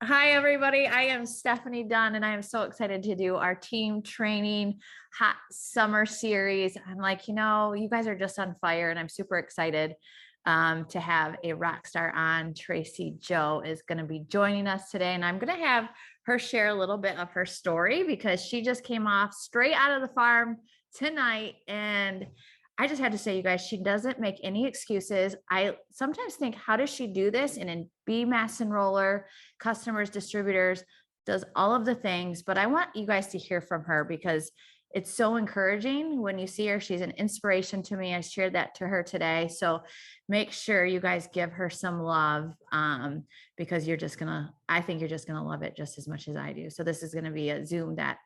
Hi, everybody. I am Stefani Dunn, and I am so excited to do our team training hot summer series. I'm like, you guys are just on fire, and I'm super excited to have a rock star on. Tracey Joe is going to be joining us today, and I'm going to have her share a little bit of her story because she just came off straight out of the farm tonight. And I just had to say, you guys, she doesn't make any excuses. I sometimes think, how does she do this? And be mass enroller, customers, distributors, does all of the things. But I want you guys to hear from her because it's so encouraging when you see her. She's an inspiration to me. I shared that to her today. So make sure you guys give her some love because I think you're just gonna love it just as much as I do. So this is gonna be a Zoom that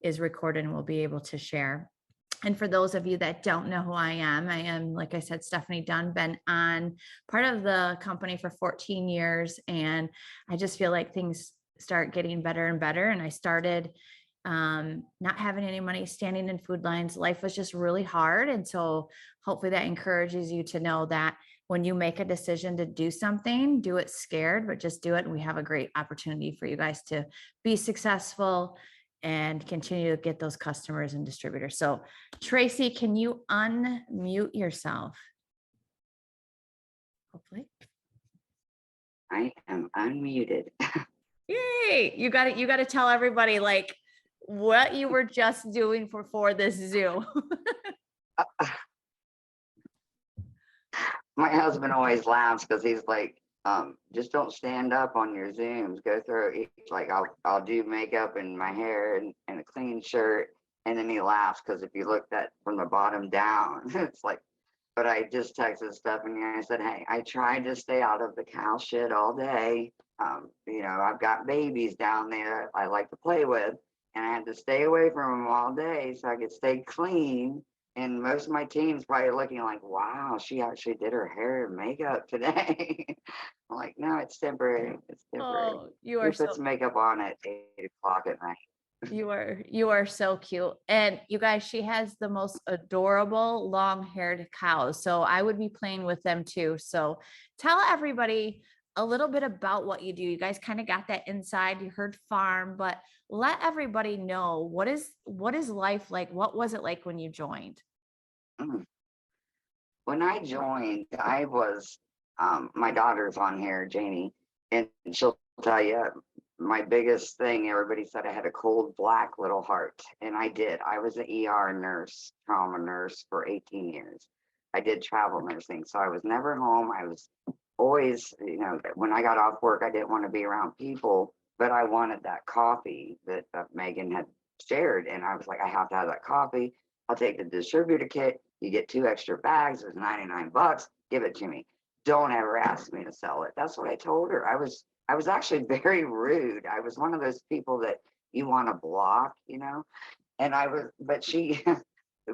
is recorded and we'll be able to share. And for those of you that don't know who I am, like I said, Stefani Dunn, been on part of the company for 14 years. And I just feel like things start getting better and better. And I started not having any money, standing in food lines. Life was just really hard. And so hopefully that encourages you to know that when you make a decision to do something, do it scared, but just do it. And we have a great opportunity for you guys to be successful and continue to get those customers and distributors. So Tracey, can you unmute yourself? Hopefully. I am unmuted. Yay. You got to tell everybody like what you were just doing for this Zoom. My husband always laughs because he's like, just don't stand up on your Zooms. Go through like I'll do makeup and my hair and a clean shirt. And then he laughs because if you look that from the bottom down, it's like, but I just texted Stephanie and I said, hey, I tried to stay out of the cow shit all day. I've got babies down there I like to play with, and I had to stay away from them all day so I could stay clean. And most of my team's probably looking like, wow, she actually did her hair and makeup today. I'm like, no, it's temporary. It's temporary. Oh, you Who are puts makeup on at 8 o'clock at night? you are so cute. And you guys, she has the most adorable long-haired cows. So I would be playing with them too. So tell everybody a little bit about what you do. You guys kind of got that inside. You heard farm, but let everybody know what is life like? What was it like when you joined? Mm. When I joined, I was my daughter's on here, Janie, and she'll tell you my biggest thing. Everybody said I had a cold black little heart, and I did. I was an ER nurse, trauma nurse for 18 years. I did travel nursing, so I was never home. I was always, when I got off work, I didn't want to be around people, but I wanted that coffee that Megan had shared, and I was like, I have to have that coffee. I'll take the distributor kit. You get 2 extra bags. It's $99. Give it to me. Don't ever ask me to sell it. That's what I told her. I was actually very rude. I was one of those people that you want to block, and but she,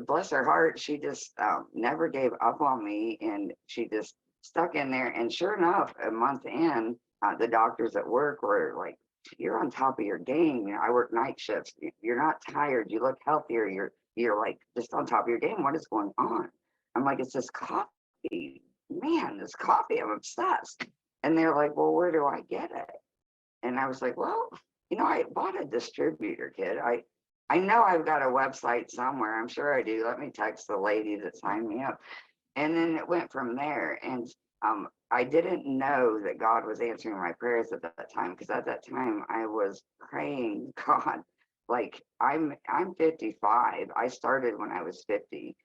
bless her heart, she just never gave up on me, and she just stuck in there. And sure enough, a month in, the doctors at work were like, you're on top of your game. I work night shifts. You're not tired. You look healthier. You're like just on top of your game. What is going on? I'm like, it's this coffee. Man, this coffee, I'm obsessed. And they're like, well, where do I get it? And I was like, well, I bought a distributor kit. I know I've got a website somewhere. I'm sure I do. Let me text the lady that signed me up. And then it went from there. And I didn't know that God was answering my prayers at that time, because at that time I was praying, God, like I'm 55. I started when I was 50.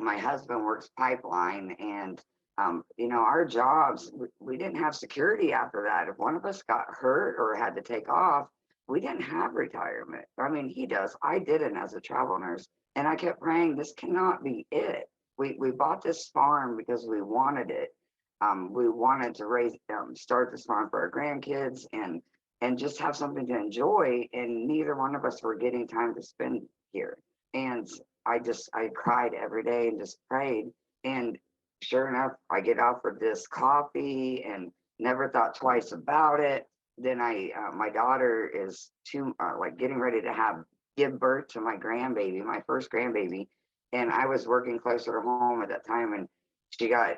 My husband works pipeline, and our jobs, we didn't have security after that. If one of us got hurt or had to take off, we didn't have retirement. I mean, he does. I didn't as a travel nurse. And I kept praying, this cannot be it. We bought this farm because we wanted it. We wanted to start this farm for our grandkids and just have something to enjoy. And neither one of us were getting time to spend here. And I cried every day and just prayed. And sure enough, I get offered this coffee and never thought twice about it. Then my daughter is getting ready to give birth to my grandbaby, my first grandbaby. And I was working closer to home at that time. And she got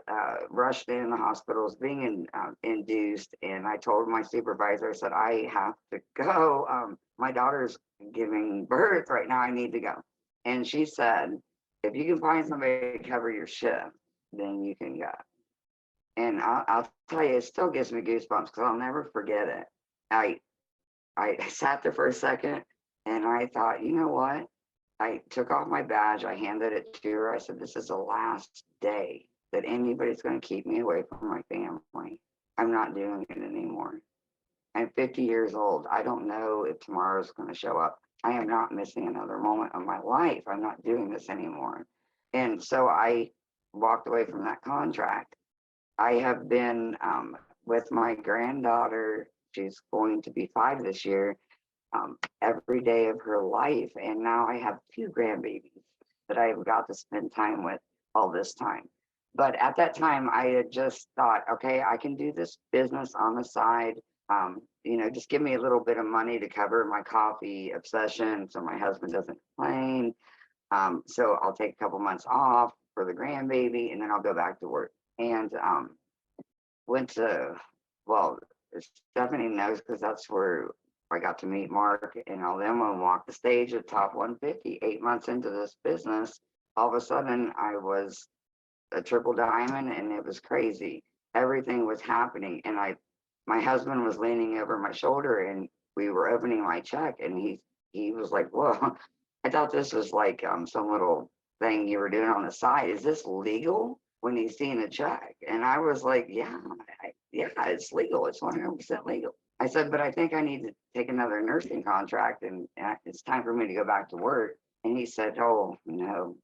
rushed in the hospital, was being induced, and I told my supervisor, I said, I have to go. My daughter's giving birth right now. I need to go. And she said, if you can find somebody to cover your shift, then you can go. And I'll tell you, it still gives me goosebumps because I'll never forget it. I sat there for a second and I thought, you know what? I took off my badge, I handed it to her. I said, this is the last day that anybody's going to keep me away from my family. I'm not doing it anymore. I'm 50 years old. I don't know if tomorrow's going to show up. I am not missing another moment of my life. I'm not doing this anymore. And so I walked away from that contract. I have been with my granddaughter. She's going to be 5 this year, every day of her life. And now I have 2 grandbabies that I've got to spend time with all this time. But at that time, I had just thought, okay, I can do this business on the side. Just give me a little bit of money to cover my coffee obsession so my husband doesn't complain. So I'll take a couple months off for the grandbaby and then I'll go back to work. And went to, well, Stephanie knows because that's where I got to meet Mark and all them and walk the stage at top 150. 8 months into this business, all of a sudden I was a triple diamond and it was crazy. Everything was happening. And my husband was leaning over my shoulder and we were opening my check and he was like, whoa, I thought this was like some little thing you were doing on the side. Is this legal? When he's seeing a check. And I was like, yeah, it's legal. It's 100% legal. I said, but I think I need to take another nursing contract and it's time for me to go back to work. And he said, oh, no,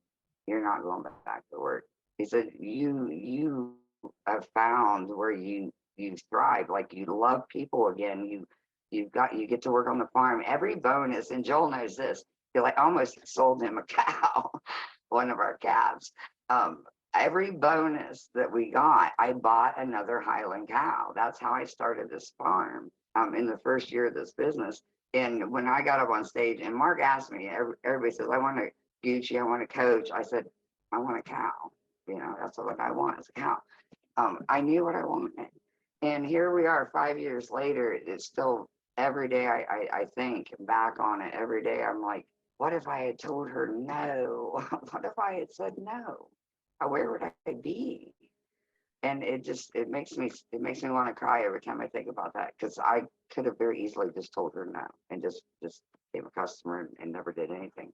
you're not going back to work. He said, you have found where you thrive, like you love people again. You get to work on the farm. Every bonus, and Joel knows this, I almost sold him a cow, one of our calves. Every bonus that we got, I bought another Highland cow. That's how I started this farm in the first year of this business. And when I got up on stage and Mark asked me, everybody says, I want a Gucci, I want a Coach. I said, I want a cow. That's what I want is a cow. I knew what I wanted. And here we are 5 years later. It's still every day I think back on it. Every day I'm like, what if I had told her no? What if I had said no? Where would I be? And it makes me want to cry every time I think about that because I could have very easily just told her no and just became a customer and never did anything.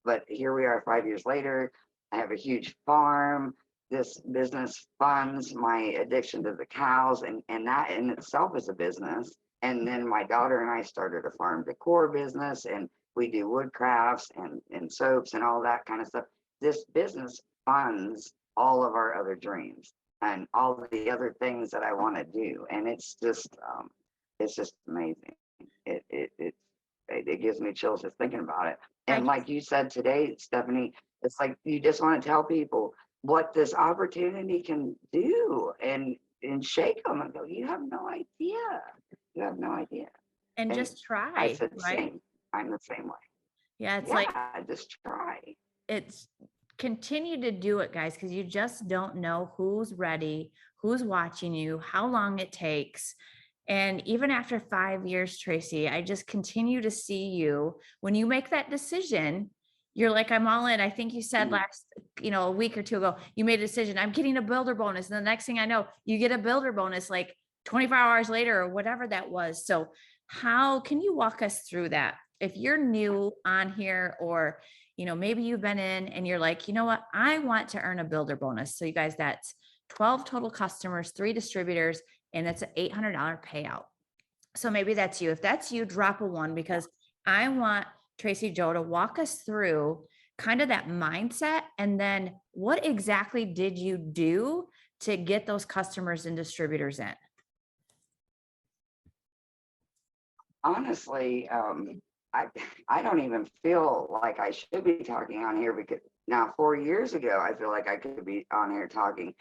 But here we are 5 years later. I have a huge farm. This business funds my addiction to the cows, and that in itself is a business. And then my daughter and I started a farm decor business, and we do wood crafts and soaps and all that kind of stuff. This business funds all of our other dreams and all of the other things that I want to do. And it's just amazing. It gives me chills just thinking about it. And like you said today, Stephanie, it's like you just want to tell people what this opportunity can do and shake them and go, you have no idea. You have no idea. And just try. I said the right? same. I'm the same way. Yeah, it's like just try. It's continue to do it, guys, because you just don't know who's ready, who's watching you, how long it takes. And even after 5 years, Tracey, I just continue to see you when you make that decision. You're like, I'm all in. I think you said last, a week or two ago, you made a decision. I'm getting a builder bonus. And the next thing I know, you get a builder bonus like 24 hours later or whatever that was. So how can you walk us through that? If you're new on here or, maybe you've been in and you're like, you know what, I want to earn a builder bonus. So you guys, that's 12 total customers, 3 distributors, and it's an $800 payout. So maybe that's you. If that's you, drop a 1 because I want Tracey Joe to walk us through kind of that mindset. And then what exactly did you do to get those customers and distributors in? Honestly, I don't even feel like I should be talking on here because now 4 years ago, I feel like I could be on here talking.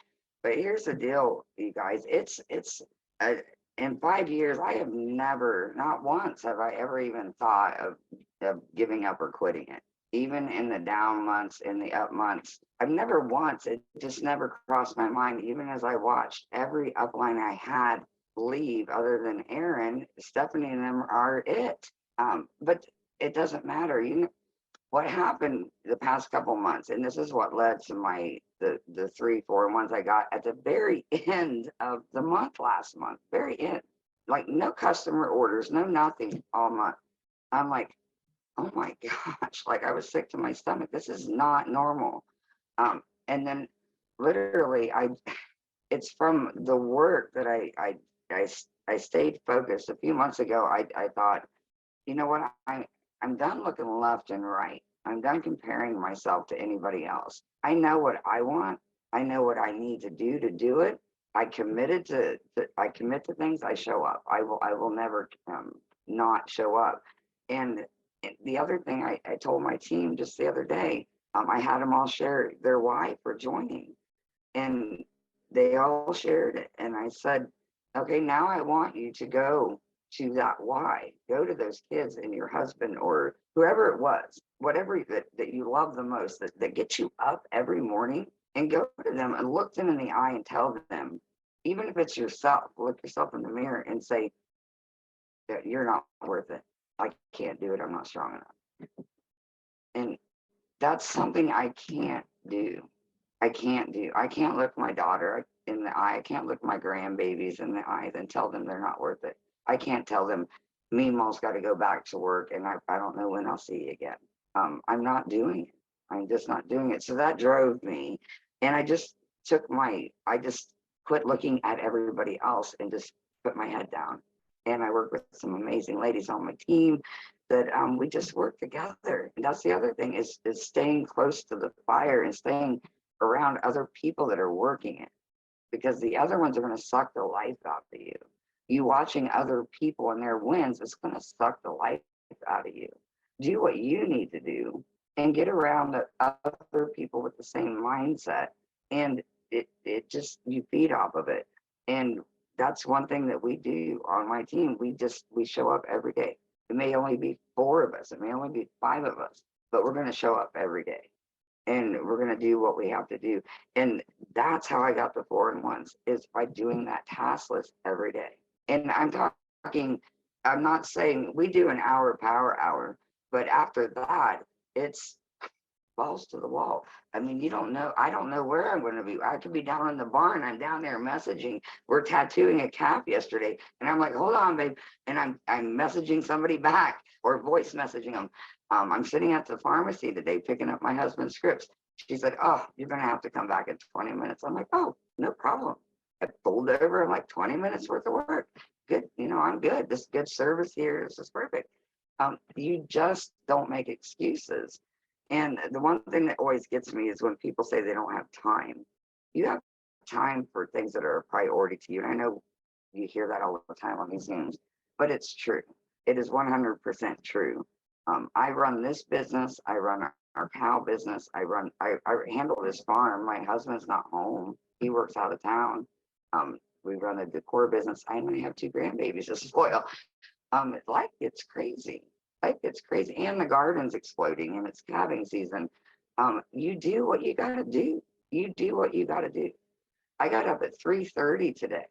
But here's the deal, you guys. It's in 5 years, I have never, not once have I ever even thought of giving up or quitting it. even in the down months, in the up months. I've never once, it just never crossed my mind, even as I watched every upline I had leave, other than Aaron, Stephanie and them are it. But it doesn't matter. You know what happened the past couple months, and this is what led to the 3, 4 ones I got at the very end of the month last month, very end. Like no customer orders, no nothing all month. I'm like, oh my gosh, like I was sick to my stomach. This is not normal. And then literally it's from the work that I stayed focused. A few months ago, I thought, you know what, I'm done looking left and right. I'm done comparing myself to anybody else. I know what I want. I know what I need to do it. I commit to things. I show up. I will never not show up. And the other thing I told my team just the other day, I had them all share their why for joining, and they all shared it. And I said, okay, now I want you to go to that why. Go to those kids and your husband or whoever it was, whatever that you love the most, that gets you up every morning, and go to them and look them in the eye and tell them, even if it's yourself, look yourself in the mirror and say that you're not worth it. I can't do it. I'm not strong enough. And that's something I can't do. I can't do. I can't look my daughter in the eye. I can't look my grandbabies in the eyes and tell them they're not worth it. I can't tell them Meemaw's got to go back to work and I don't know when I'll see you again. I'm not doing it. I'm just not doing it. So that drove me. And I just quit looking at everybody else and just put my head down. And I work with some amazing ladies on my team that we just work together. And that's the other thing is staying close to the fire and staying around other people that are working it, because the other ones are going to suck the life out of you. You watching other people and their wins, it's going to suck the life out of you. Do what you need to do and get around the other people with the same mindset. And it just, you feed off of it. And that's one thing that we do on my team. We show up every day. It may only be 4 of us. It may only be 5 of us, but we're going to show up every day. And we're going to do what we have to do. And that's how I got the 4-in-1s, is by doing that task list every day. And I'm not saying we do an hour power hour, but after that, it's balls to the wall. I mean, you don't know. I don't know where I'm going to be. I could be down in the barn. I'm down there messaging. We're tattooing a calf yesterday, and I'm like, hold on, babe. And I'm messaging somebody back or voice messaging them. I'm sitting at the pharmacy today picking up my husband's scripts. She said, oh, you're going to have to come back in 20 minutes. I'm like, oh, no problem. I pulled over. I'm like, 20 minutes worth of work. Good. You know, I'm good. This is good service here. This is perfect. You just don't make excuses. And the one thing that always gets me is when people say they don't have time. You have time for things that are a priority to you. And I know you hear that all the time on these Zooms, but it's true. It is 100% true. I run this business. I run our cow business. I handle this farm. My husband's not home. He works out of town. We run a decor business. I only have 2 grandbabies to spoil. Life gets crazy. Life gets crazy, and the garden's exploding, and it's calving season. You do what you got to do. You do what you got to do. I got up at 3:30 today,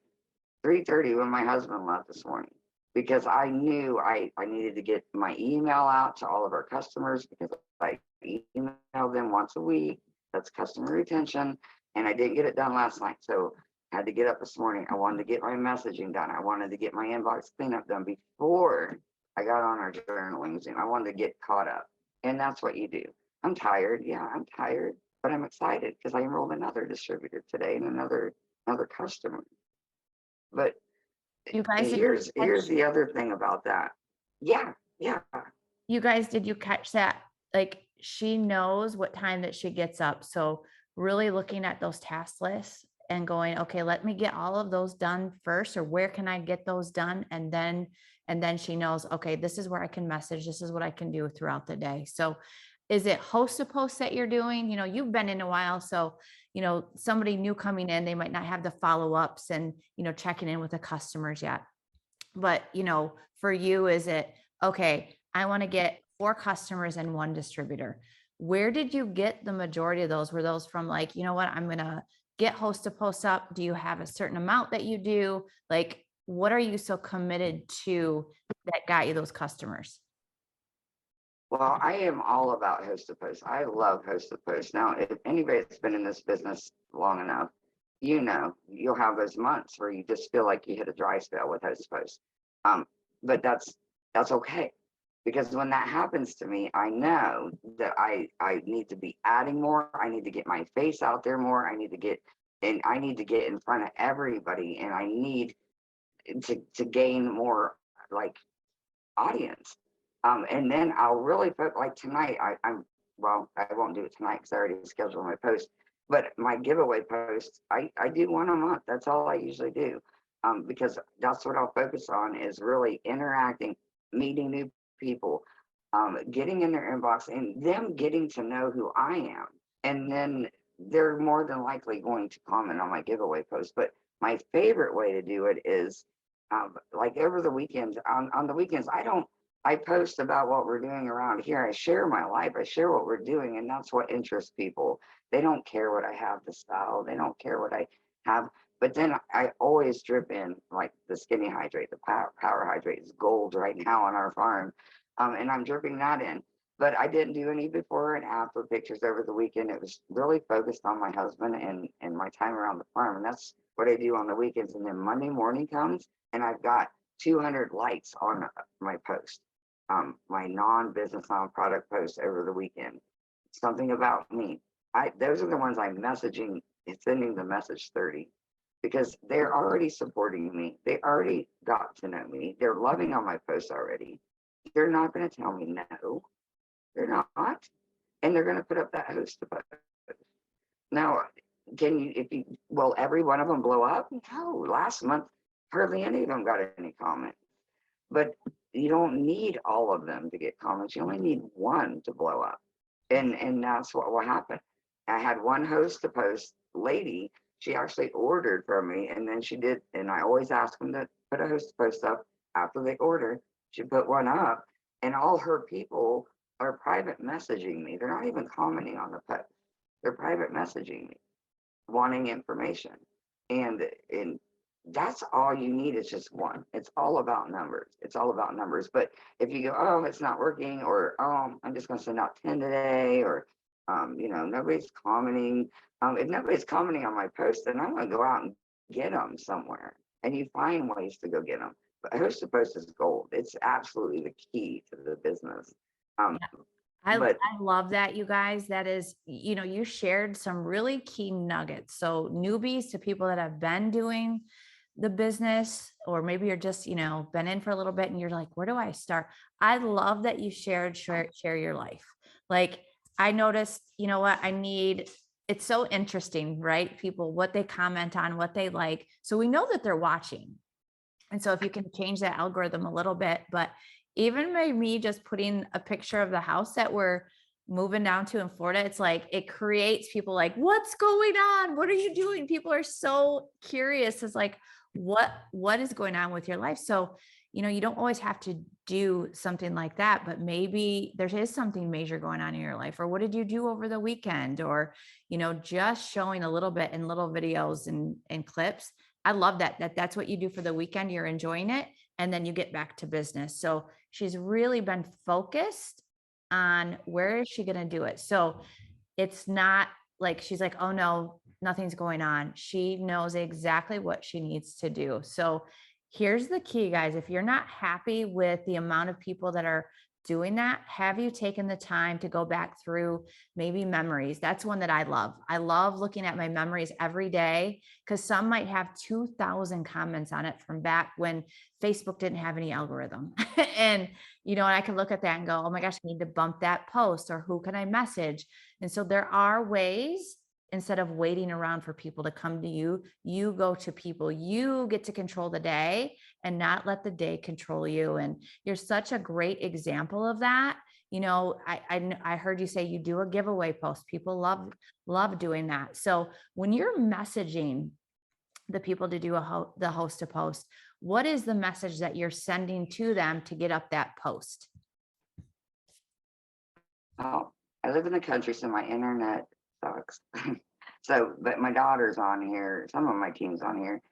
3:30 when my husband left this morning, because I knew I needed to get my email out to all of our customers, because I email them once a week. That's customer retention, and I didn't get it done last night, so I had to get up this morning. I wanted to get my messaging done. I wanted to get my inbox cleanup done before I got on our journaling Zoom. I wanted to get caught up. And that's what you do. I'm tired. Yeah, I'm tired, but I'm excited because I enrolled another distributor today and another customer. But You guys, here's the other thing about that. Yeah, yeah. You guys, did you catch that? Like, she knows what time that she gets up. So really looking at those task lists and going, okay, let me get all of those done first, or where can I get those done? And then she knows, okay, this is where I can message. This is what I can do throughout the day. So is it host to post that you're doing? You know, you've been in a while. So, you know, somebody new coming in, they might not have the follow-ups and, you know, checking in with the customers yet. But, you know, for you, is it, okay, I want to get 4 customers and 1 distributor. Where did you get the majority of those? Were those from like, you know what, I'm going to get host to post up? Do you have a certain amount that you do? Like, what are you so committed to that got you those customers? Well, I am all about host to post. I love host to post. Now, if anybody that's been in this business long enough, you know, you'll have those months where you just feel like you hit a dry spell with host to post. Um, but that's okay. Because when that happens to me, I know that I need to be adding more. I need to get my face out there more. I need to get in front of everybody, and I need to gain more like audience. And then I'll really put like tonight, well, I won't do it tonight because I already scheduled my post, but my giveaway post, I do one a month. That's all I usually do. Because that's what I'll focus on is really interacting, meeting new people, getting in their inbox and them getting to know who I am. And then they're more than likely going to comment on my giveaway post. But my favorite way to do it is like over the weekends. On the weekends, I post about what we're doing around here. I share my life. I share what we're doing, and that's what interests people. They don't care what I have to style. They don't care what I have. But then I always drip in like the skinny hydrate, the power hydrate is gold right now on our farm, and I'm dripping that in. But I didn't do any before and after pictures over the weekend. It was really focused on my husband and my time around the farm, and that's what I do on the weekends. And then Monday morning comes, and I've got 200 likes on my post, my non-business, non-product posts over the weekend. Something about me. Those are the ones I'm messaging, sending the message 30 because they're already supporting me. They already got to know me. They're loving on my posts already. They're not going to tell me no. They're not. And they're going to put up that host to post. Now, will every one of them blow up? No, last month, hardly any of them got any comment. But you don't need all of them to get comments. You only need one to blow up. And that's what will happen. I had one host to post lady. She actually ordered from me, and then she did. And I always ask them to put a host to post up after they order. She put one up, and all her people are private messaging me. They're not even commenting on the post. They're private messaging me, wanting information. And that's all you need is just one. It's all about numbers. It's all about numbers. But if you go, oh, it's not working, or oh, I'm just going to send out 10 today, or nobody's commenting. If nobody's commenting on my post, then I'm going to go out and get them somewhere. And you find ways to go get them. But host to post is gold. It's absolutely the key to the business. I love that, you guys. That is, you shared some really key nuggets. So newbies to people that have been doing the business, or maybe you're just, been in for a little bit and you're like, where do I start? I love that you share your life. Like I noticed, it's so interesting, right? People, what they comment on, what they like. So we know that they're watching. And so if you can change that algorithm a little bit, but even by me just putting a picture of the house that we're moving down to in Florida, it's like, it creates people like, what's going on? What are you doing? People are so curious. It's like, what is going on with your life? So, you don't always have to do something like that, but maybe there is something major going on in your life, or what did you do over the weekend? Or, just showing a little bit in little videos and clips. I love that's what you do for the weekend. You're enjoying it. And then you get back to business. So she's really been focused on where is she going to do it. So it's not like she's like, oh no, nothing's going on. She knows exactly what she needs to do. So here's the key, guys. If you're not happy with the amount of people that are doing that, have you taken the time to go back through maybe memories? That's one that I love. I love looking at my memories every day, because some might have 2,000 comments on it from back when Facebook didn't have any algorithm. And, and I can look at that and go, oh my gosh, I need to bump that post, or who can I message? And so there are ways. Instead of waiting around for people to come to you, you go to people. You get to control the day and not let the day control you. And you're such a great example of that. I heard you say you do a giveaway post. People love doing that. So when you're messaging the people to do the host to post, what is the message that you're sending to them to get up that post? Oh, I live in the country, so my internet sucks. So, but my daughter's on here. Some of my team's on here.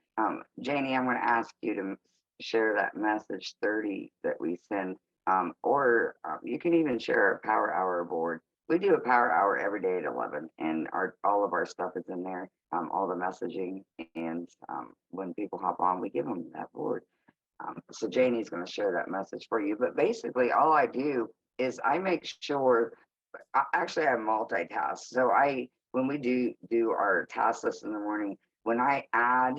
Janie, I'm going to ask you to share that message 30 that we send, or you can even share a power hour board. We do a power hour every day at 11, and our all of our stuff is in there, all the messaging, and when people hop on, we give them that board. So Janie's going to share that message for you. But basically, all I do is I make sure. Actually, I multitask. So when we do our task list in the morning, when I add,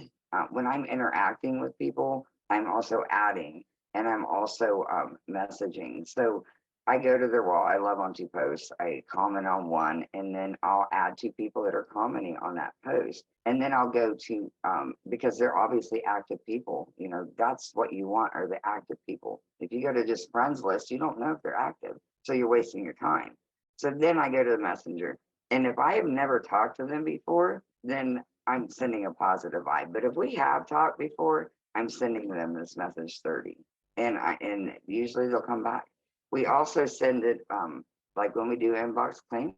when I'm interacting with people, I'm also adding, and I'm also messaging. So I go to their wall. I love on two posts. I comment on one, and then I'll add two people that are commenting on that post. And then I'll go to, because they're obviously active people, that's what you want are the active people. If you go to just friends list, you don't know if they're active. So you're wasting your time. So then I go to the messenger. And if I have never talked to them before, then I'm sending a positive vibe. But if we have talked before, I'm sending them this message 30. And usually they'll come back. We also send it like when we do inbox clean,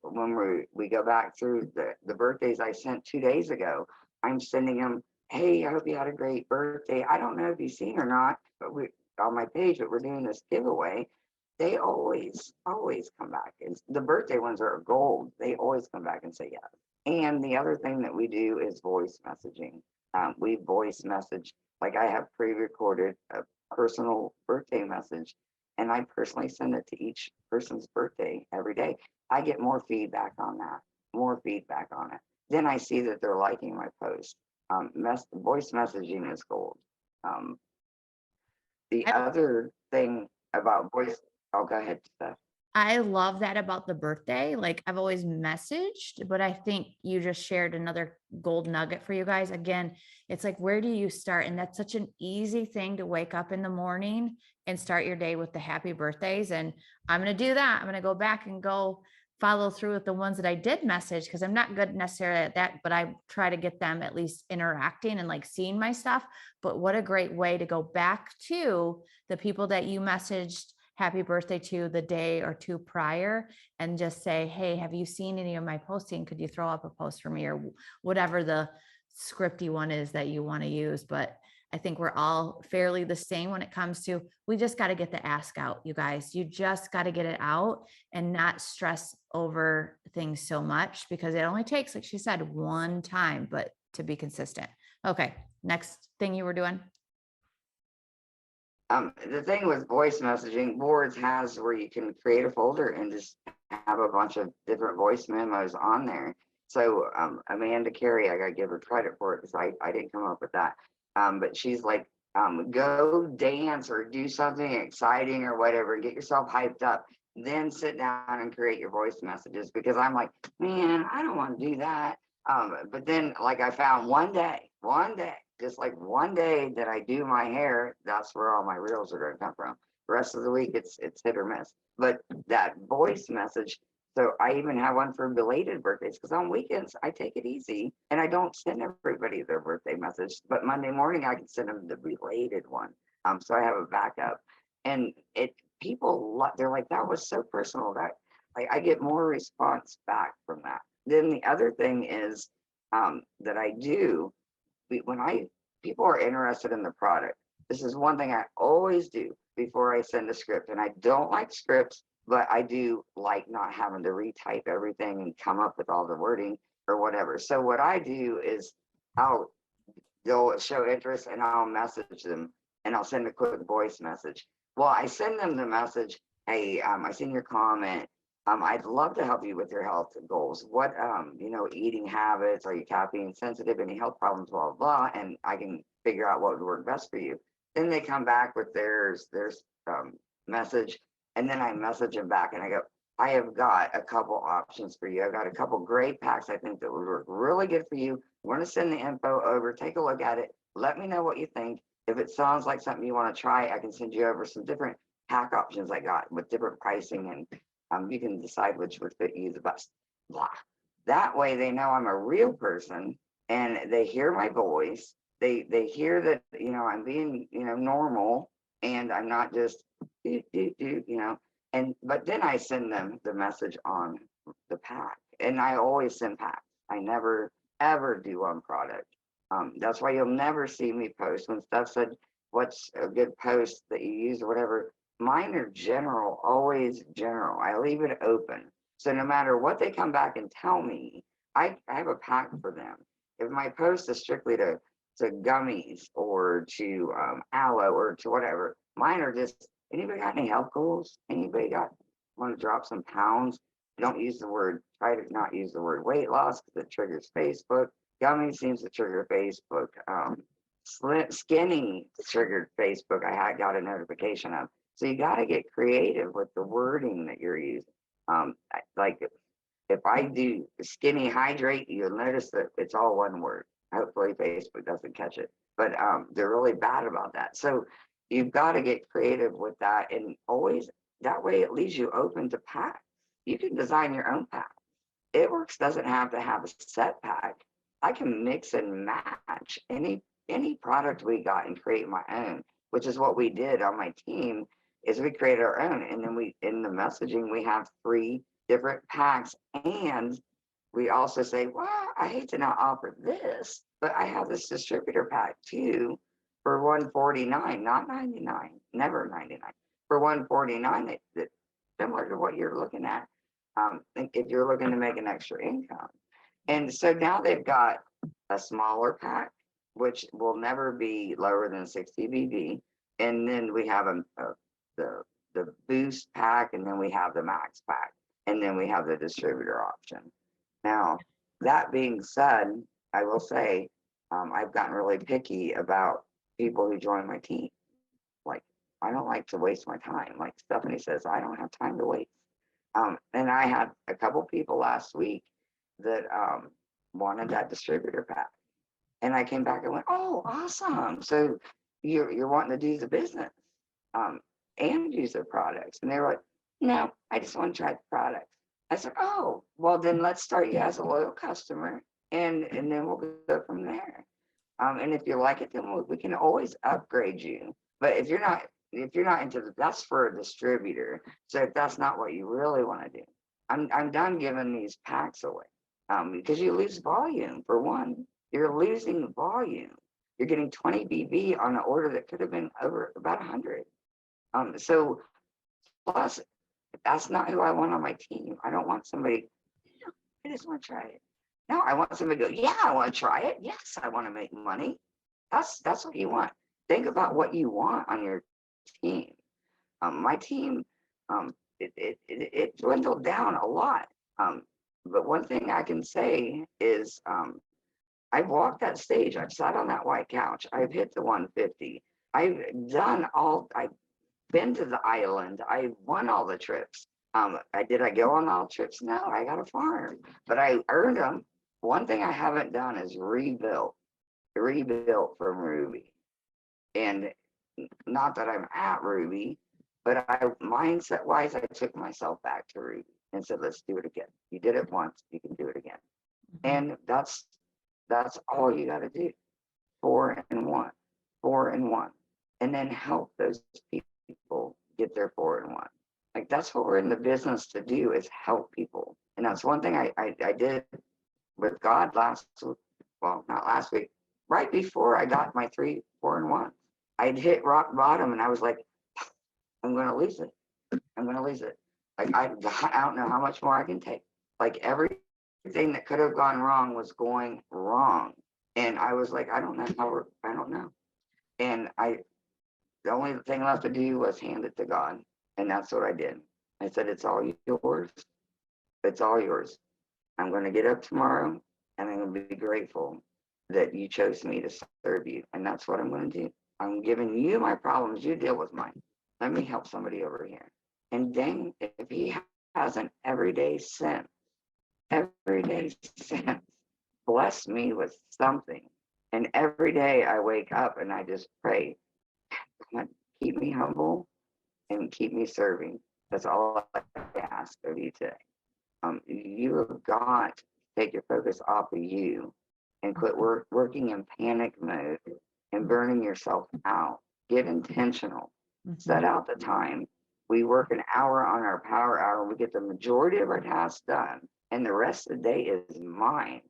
when we go back through the birthdays I sent 2 days ago, I'm sending them, hey, I hope you had a great birthday. I don't know if you've seen or not, but we on my page, but we're doing this giveaway. They always come back. And the birthday ones are gold. They always come back and say yes. And the other thing that we do is voice messaging. We voice message, like I have pre-recorded a personal birthday message, and I personally send it to each person's birthday every day. I get more feedback on that, more feedback on it. Then I see that they're liking my post. Voice messaging is gold. Um, the I other thing about voice, oh, go ahead, Steph. I love that about the birthday. Like I've always messaged, but I think you just shared another gold nugget for you guys. Again, it's like, where do you start? And that's such an easy thing to wake up in the morning and start your day with the happy birthdays. And I'm going to do that. I'm going to go back and go follow through with the ones that I did message because I'm not good necessarily at that, but I try to get them at least interacting and like seeing my stuff. But what a great way to go back to the people that you messaged happy birthday to the day or two prior and just say, hey, have you seen any of my posting? Could you throw up a post for me or whatever the scripty one is that you want to use? But I think we're all fairly the same when it comes to, we just got to get the ask out, you guys. You just got to get it out and not stress over things so much because it only takes, like she said, one time, but to be consistent. Okay. Next thing you were doing. The thing with voice messaging boards has where you can create a folder and just have a bunch of different voice memos on there. So Amanda Carey, I gotta give her credit for it because I didn't come up with that. But she's like, go dance or do something exciting or whatever, get yourself hyped up, then sit down and create your voice messages because I'm like, man, I don't want to do that. But then like I found one day, just like one day that I do my hair, that's where all my reels are going to come from. The rest of the week, it's hit or miss. But that voice message, so I even have one for belated birthdays because on weekends I take it easy and I don't send everybody their birthday message. But Monday morning I can send them the belated one. So I have a backup, and they're like, that was so personal that I get more response back from that. Then the other thing is that I do when people are interested in the product, this is one thing I always do before I send a script. And I don't like scripts, but I do like not having to retype everything and come up with all the wording or whatever. So what I do is they'll show interest and I'll message them and I'll send a quick voice message. Well, I send them the message, hey, I seen your comment. I'd love to help you with your health goals. What, eating habits, are you caffeine sensitive, any health problems, blah, blah, blah, and I can figure out what would work best for you. Then they come back with their message, and then I message them back and I go, I have got a couple options for you. I've got a couple great packs I think that would work really good for you. We're going to send the info over, take a look at it. Let me know what you think. If it sounds like something you want to try, I can send you over some different pack options I got with different pricing, and you can decide which would fit you the best. Blah. That way they know I'm a real person and they hear my voice. They hear that, I'm being, normal, and I'm not just do. But then I send them the message on the pack, and I always send packs. I never ever do one product. That's why you'll never see me post when Steph said, "What's a good post that you use or whatever?" Mine are general, always general. I leave it open, so no matter what they come back and tell me, I have a pack for them. If my post is strictly to gummies or to aloe or to whatever, mine are just, anybody got any health goals? Anybody got want to drop some pounds? Don't use the word, try to not use the word weight loss because it triggers Facebook. Gummy seems to trigger Facebook. Skinny triggered Facebook. I had got a notification of. So you got to get creative with the wording that you're using. Like if I do skinny hydrate, you'll notice that it's all one word. Hopefully Facebook doesn't catch it, but they're really bad about that. So you've got to get creative with that, and always that way it leaves you open to pack. You can design your own pack. It works doesn't have to have a set pack. I can mix and match any product we got and create my own, which is what we did on my team. Is we created our own, and then we, in the messaging, we have 3 different packs, and we also say, well, I hate to not offer this, but I have this distributor pack too for $149, not $99, never $99, for $149. That similar to what you're looking at. If you're looking to make an extra income, and so now they've got a smaller pack, which will never be lower than 60 BV, and then we have the boost pack, and then we have the max pack, and then we have the distributor option. Now, that being said, I will say I've gotten really picky about people who join my team. Like, I don't like to waste my time. Like Stefani says, I don't have time to waste. And I had a couple people last week that wanted that distributor pack. And I came back and went, oh, awesome. So you're wanting to do the business and use their products. And they were like, no, I just want to try the products. I said, oh, well, then let's start you as a loyal customer, and then we'll go from there. And if you like it, then we can always upgrade you. But if you're not into that's for a distributor. So if that's not what you really want to do, I'm done giving these packs away because you lose volume. For one, you're losing volume. You're getting 20 BV on an order that could have been over about 100. So plus, that's not who I want on my team. I don't want somebody, I just want to try it. No, I want somebody to go, yeah, I want to try it. Yes, I want to make money. That's what you want. Think about what you want on your team. My team, it dwindled down a lot. But one thing I can say is I've walked that stage. I've sat on that white couch. I've hit the 150. I've been to the island. I won all the trips. I go on all trips? No, I got a farm, but I earned them. One thing I haven't done is rebuilt from Ruby. And not that I'm at Ruby, but mindset wise, I took myself back to Ruby and said, let's do it again. You did it once, you can do it again. And that's all you got to do. 4 and 1, 4 and 1, and then help those people get their 4 and 1. Like, that's what we're in the business to do, is help people. And that's one thing I did with God last week. Well, not last week, right before I got my 3, 4 and 1. I'd hit rock bottom, and I was like, I'm going to lose it. I'm going to lose it. Like, I don't know how much more I can take. Like, everything that could have gone wrong was going wrong. And I was like, I don't know. And the only thing left to do was hand it to God. And that's what I did. I said, it's all yours. It's all yours. I'm going to get up tomorrow, and I'm going to be grateful that you chose me to serve you. And that's what I'm going to do. I'm giving you my problems. You deal with mine. Let me help somebody over here. And dang, if he has an everyday sense, bless me with something. And every day I wake up and I just pray, keep me humble and keep me serving. That's all I ask of you today. You have got to take your focus off of you and quit working in panic mode and burning yourself out. Get intentional. Set out the time. We work an hour on our power hour. We get the majority of our tasks done, and the rest of the day is mine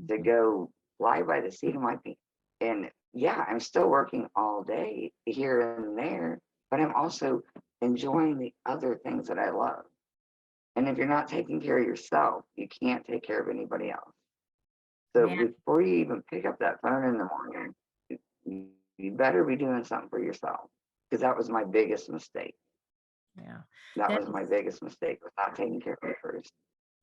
to go fly by the seat of my feet. And yeah, I'm still working all day here and there, but I'm also enjoying the other things that I love. And if you're not taking care of yourself, you can't take care of anybody else. So Man, before you even pick up that phone in the morning, you better be doing something for yourself. Because that was my biggest mistake. yeah. That That was my biggest mistake, was not taking care of me first.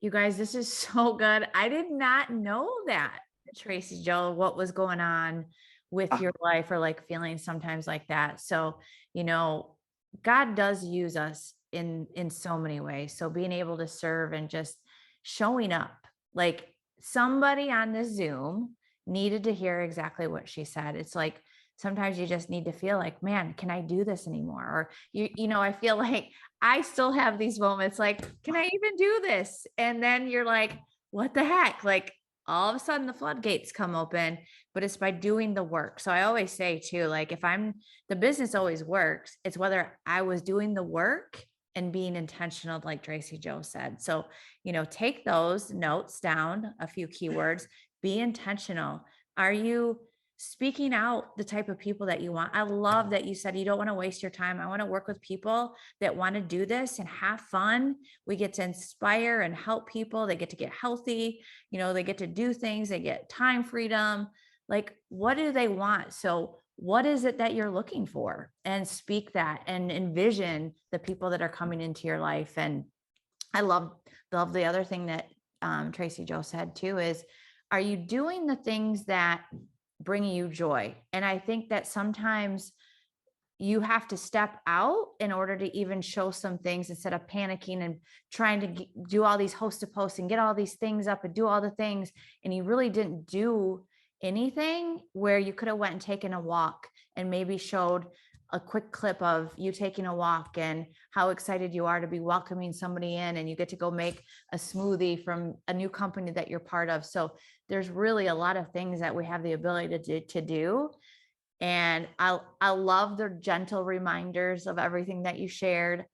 You guys, this is so good. I did not know that, Tracy Joe, what was going on with Ah, your life or like feeling sometimes like that. So, you know, God does use us in so many ways. So being able to serve and just showing up, like somebody on the Zoom needed to hear exactly what she said. It's like sometimes you just need to feel like, man, can I do this anymore? Or I feel like I still have these moments like, can I even do this? And then you're like, what the heck? Like all of a sudden the floodgates come open, but it's by doing the work. So I always say too, like if the business always works, it's whether I was doing the work and being intentional, like Tracy Joe said. So, take those notes down, a few keywords, be intentional. Are you speaking out the type of people that you want? I love that you said you don't want to waste your time. I want to work with people that want to do this and have fun. We get to inspire and help people. They get to get healthy. They get to do things. They get time freedom. Like, what do they want? So, what is it that you're looking for? And speak that and envision the people that are coming into your life. And I love the other thing that Tracy Joe said too is, are you doing the things that bring you joy? And I think that sometimes you have to step out in order to even show some things instead of panicking and trying to do all these host to posts and get all these things up and do all the things. And you really didn't do anything where you could have went and taken a walk and maybe showed a quick clip of you taking a walk and how excited you are to be welcoming somebody in, and you get to go make a smoothie from a new company that you're part of. So there's really a lot of things that we have the ability to do. And I love the gentle reminders of everything that you shared,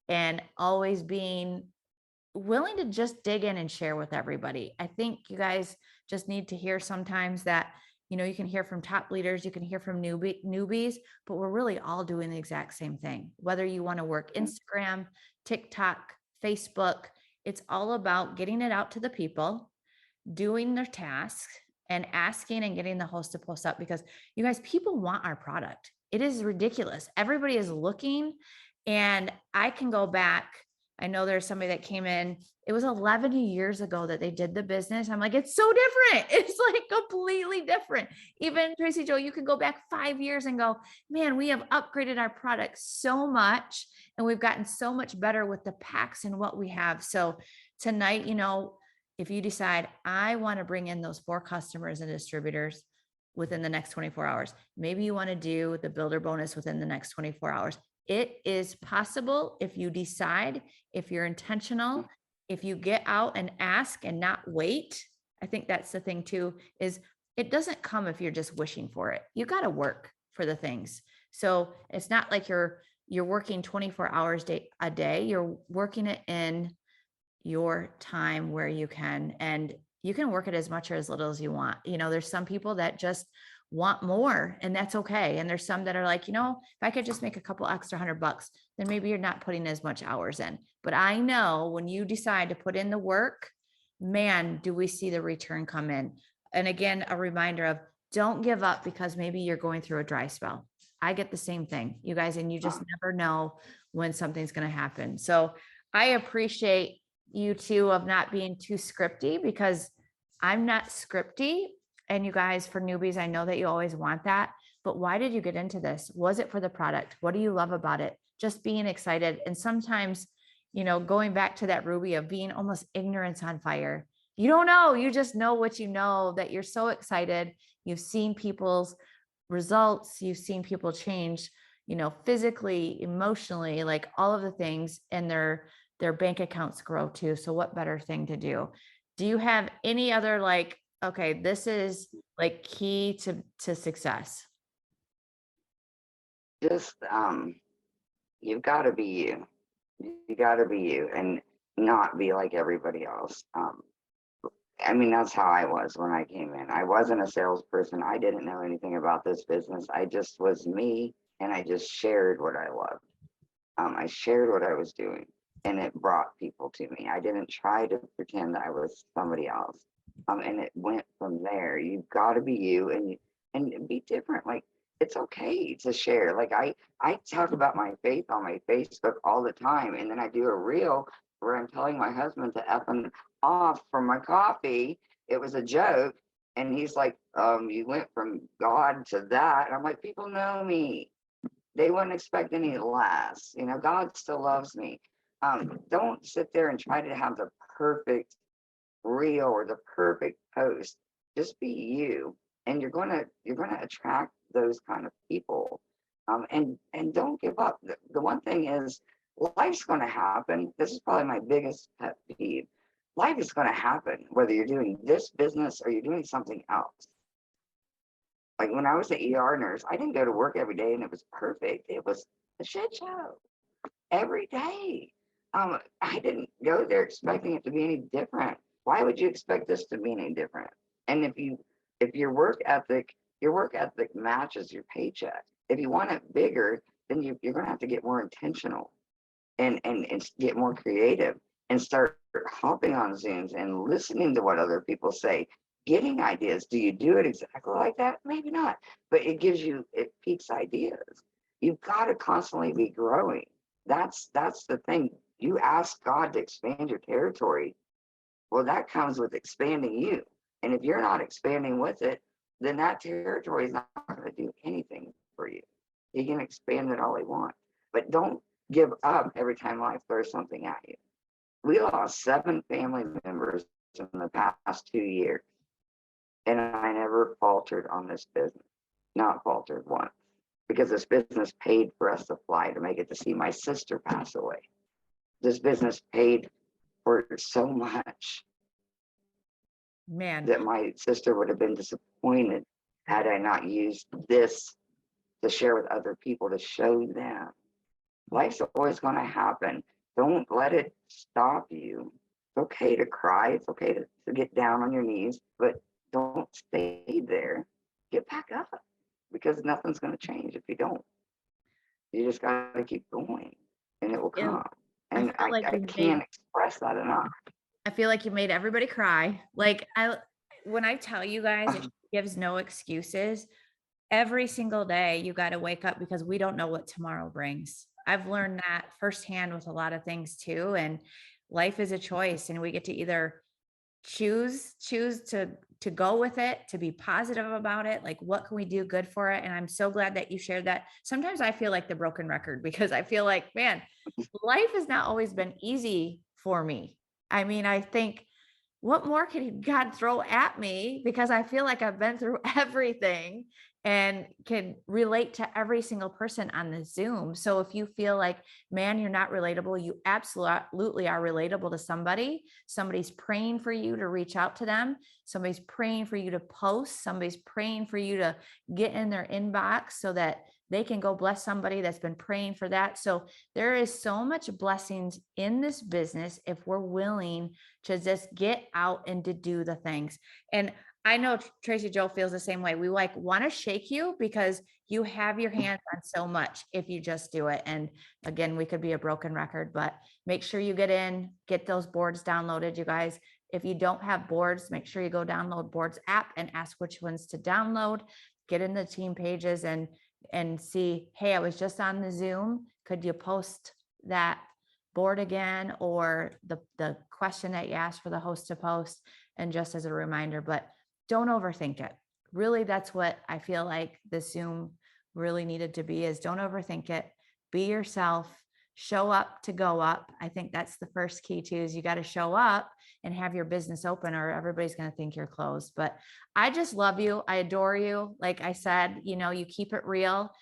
and always being willing to just dig in and share with everybody. I think you guys just need to hear sometimes that, you can hear from top leaders, you can hear from newbies, but we're really all doing the exact same thing. Whether you want to work Instagram, TikTok, Facebook, it's all about getting it out to the people, doing their tasks, and asking and getting the host to post up, because you guys, people want our product. It is ridiculous. Everybody is looking. And I can go back. I know there's somebody that came in, it was 11 years ago that they did the business. I'm like, it's so different. It's like completely different. Even Tracy Joe, you can go back 5 years and go, man, we have upgraded our product so much and we've gotten so much better with the packs and what we have. So tonight, if you decide I want to bring in those 4 customers and distributors within the next 24 hours, maybe you want to do the builder bonus within the next 24 hours. It is possible if you decide, if you're intentional, if you get out and ask and not wait. I think that's the thing too, is it doesn't come if you're just wishing for it. You got to work for the things. So it's not like you're working 24 hours a day. You're working it in your time where you can, and you can work it as much or as little as you want. There's some people that just want more, and that's okay. And there's some that are like, if I could just make a couple extra $100, then maybe you're not putting as much hours in. But I know when you decide to put in the work, man, do we see the return come in. And again, a reminder of, don't give up because maybe you're going through a dry spell. I get the same thing, you guys, and you just never know when something's going to happen. So I appreciate you two of not being too scripty, because I'm not scripty. And you guys, for newbies, I know that you always want that, but why did you get into this? Was it for the product? What do you love about it? Just being excited. And sometimes, going back to that Ruby of being almost ignorance on fire. You don't know, you just know what you know, that you're so excited. You've seen people's results. You've seen people change, physically, emotionally, like all of the things, and their bank accounts grow too. So what better thing to do? Do you have any other okay, this is like key to success? Just you've got to be you. You got to be you and not be like everybody else. I mean, that's how I was when I came in. I wasn't a salesperson. I didn't know anything about this business. I just was me, and I just shared what I loved. I shared what I was doing, and it brought people to me. I didn't try to pretend that I was somebody else. And it went from there. You've got to be you, and be different. Like, it's okay to share. Like, I talk about my faith on my Facebook all the time, and then I do a reel where I'm telling my husband to effing off from my coffee. It was a joke, and he's like, "You went from God to that." And I'm like, "People know me. They wouldn't expect any less. You know, God still loves me." Don't sit there and try to have the perfect reel or the perfect post. Just be you, and you're gonna attract those kind of people. And don't give up. The one thing is, life's gonna happen. This is probably my biggest pet peeve. Life is gonna happen whether you're doing this business or you're doing something else. Like when I was an ER nurse, I didn't go to work every day and it was perfect. It was a shit show every day. I didn't go there expecting it to be any different. Why would you expect this to be any different? And if your work ethic matches your paycheck. If you want it bigger, then you're gonna have to get more intentional and get more creative and start hopping on Zooms and listening to what other people say, getting ideas. Do you do it exactly like that? Maybe not, but it piques ideas. You've got to constantly be growing. That's the thing. You ask God to expand your territory. Well, that comes with expanding you. And if you're not expanding with it, then that territory is not going to do anything for you. He can expand it all he wants, but don't give up every time life throws something at you. We lost 7 family members in the past 2 years, and I never faltered on this business. Not faltered once, because this business paid for us to fly to make it to see my sister pass away. This business paid for so much Man, that my sister would have been disappointed had I not used this to share with other people to show them life's always going to happen. Don't let it stop you. It's okay to cry. It's okay to get down on your knees, but don't stay there. Get back up, because nothing's going to change if you don't. You just got to keep going, and it will you- come. I And feel like I can't express that enough. I feel like you made everybody cry. Like when I tell you guys, it gives no excuses. Every single day you got to wake up because we don't know what tomorrow brings. I've learned that firsthand with a lot of things too. And life is a choice, and we get to either choose to go with it, to be positive about it. Like, what can we do good for it? And I'm so glad that you shared that. Sometimes I feel like the broken record because I feel like, man, life has not always been easy for me. I mean, I think, what more can God throw at me? Because I feel like I've been through everything and can relate to every single person on the Zoom. So if you feel like, man, you're not relatable, you absolutely are relatable to somebody. Somebody's praying for you to reach out to them. Somebody's praying for you to post. Somebody's praying for you to get in their inbox so that they can go bless somebody that's been praying for that. So there is so much blessings in this business if we're willing to just get out and to do the things. And I know Tracy Joe feels the same way. We like want to shake you because you have your hands on so much if you just do it. And again, we could be a broken record, but make sure you get those boards downloaded, you guys. If you don't have boards, make sure you go download Boards app and ask which ones to download, get in the team pages and see, hey, I was just on the Zoom. Could you post that board again, or the question that you asked for the host to post, and just as a reminder, but don't overthink it. Really, that's what I feel like the Zoom really needed to be, is don't overthink it. Be yourself, show up to go up. I think that's the first key too, is you got to show up and have your business open, or everybody's going to think you're closed. But I just love you. I adore you. Like I said, you keep it real.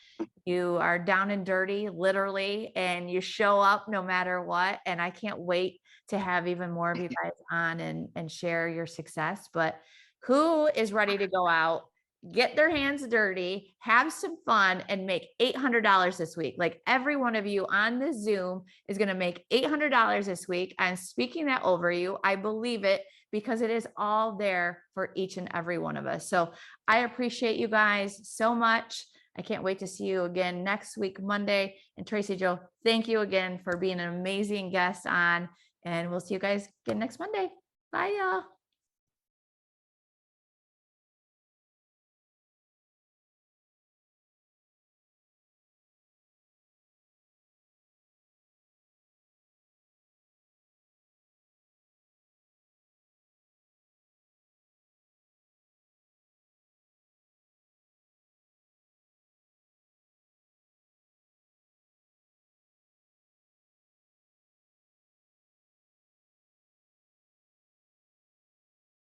You are down and dirty, literally, and you show up no matter what. And I can't wait to have even more of you guys on and share your success. But who is ready to go out get their hands dirty, have some fun, and make $800 this week. Like every one of you on this Zoom is going to make $800 this week. I'm speaking that over you. I believe it because it is all there for each and every one of us. So I appreciate you guys so much. I can't wait to see you again next week, Monday. And Tracey Joe, thank you again for being an amazing guest on, and we'll see you guys again next Monday. Bye, y'all.